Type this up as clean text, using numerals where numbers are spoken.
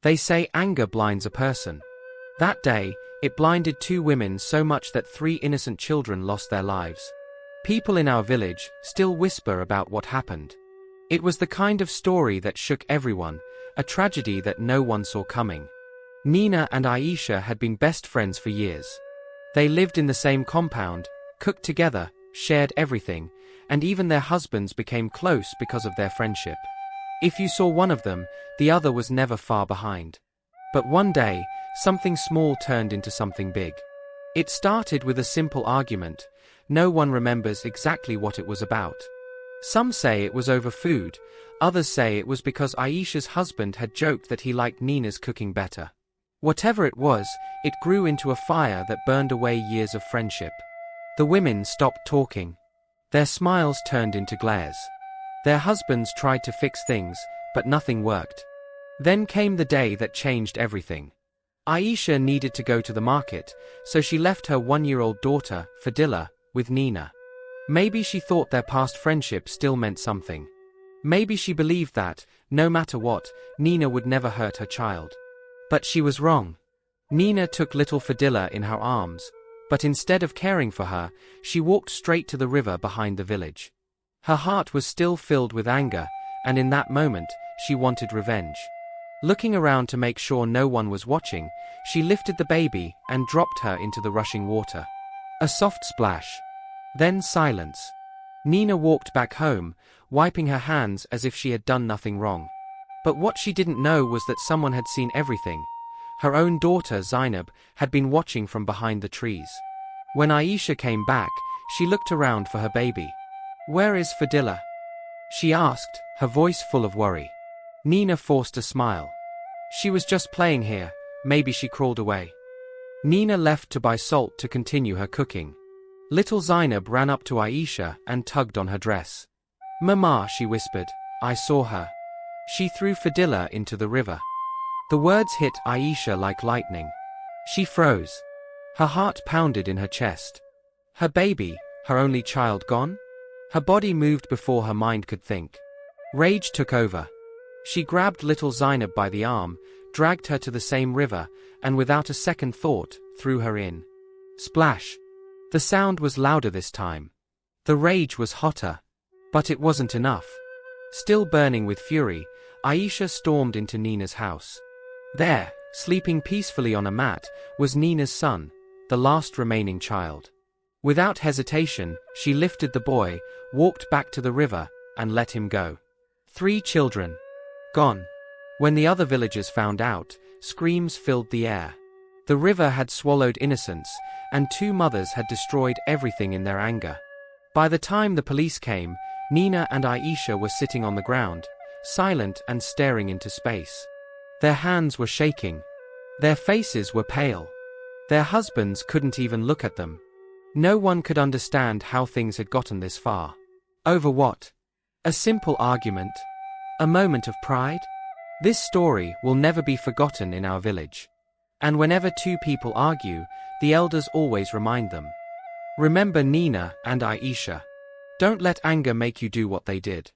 They say anger blinds a person. That day, it blinded two women so much that 3 innocent children lost their lives. People in our village still whisper about what happened. It was the kind of story that shook everyone, a tragedy that no one saw coming. Nina and Aisha had been best friends for years. They lived in the same compound, cooked together, shared everything, and even their husbands became close because of their friendship. If you saw one of them, the other was never far behind. But one day, something small turned into something big. It started with a simple argument. No one remembers exactly what it was about. Some say it was over food, others say it was because Aisha's husband had joked that he liked Nina's cooking better. Whatever it was, it grew into a fire that burned away years of friendship. The women stopped talking. Their smiles turned into glares. Their husbands tried to fix things, but nothing worked. Then came the day that changed everything. Aisha needed to go to the market, so she left her 1-year-old daughter, Fadila, with Nina. Maybe she thought their past friendship still meant something. Maybe she believed that, no matter what, Nina would never hurt her child. But she was wrong. Nina took little Fadila in her arms, but instead of caring for her, she walked straight to the river behind the village. Her heart was still filled with anger, and in that moment, she wanted revenge. Looking around to make sure no one was watching, she lifted the baby and dropped her into the rushing water. A soft splash. Then silence. Nina walked back home, wiping her hands as if she had done nothing wrong. But what she didn't know was that someone had seen everything. Her own daughter, Zainab, had been watching from behind the trees. When Aisha came back, she looked around for her baby. "Where is Fadila?" she asked, her voice full of worry. Nina forced a smile. "She was just playing here, maybe she crawled away." Nina left to buy salt to continue her cooking. Little Zainab ran up to Aisha and tugged on her dress. "Mama," she whispered, "I saw her. She threw Fadila into the river." The words hit Aisha like lightning. She froze. Her heart pounded in her chest. Her baby, her only child, gone? Her body moved before her mind could think. Rage took over. She grabbed little Zainab by the arm, dragged her to the same river, and without a second thought, threw her in. Splash! The sound was louder this time. The rage was hotter. But it wasn't enough. Still burning with fury, Aisha stormed into Nina's house. There, sleeping peacefully on a mat, was Nina's son, the last remaining child. Without hesitation, she lifted the boy, walked back to the river, and let him go. 3 children. Gone. When the other villagers found out, screams filled the air. The river had swallowed innocence, and 2 mothers had destroyed everything in their anger. By the time the police came, Nina and Aisha were sitting on the ground, silent and staring into space. Their hands were shaking. Their faces were pale. Their husbands couldn't even look at them. No one could understand how things had gotten this far. Over what? A simple argument? A moment of pride? This story will never be forgotten in our village. And whenever 2 people argue, the elders always remind them. Remember Nina and Aisha. Don't let anger make you do what they did.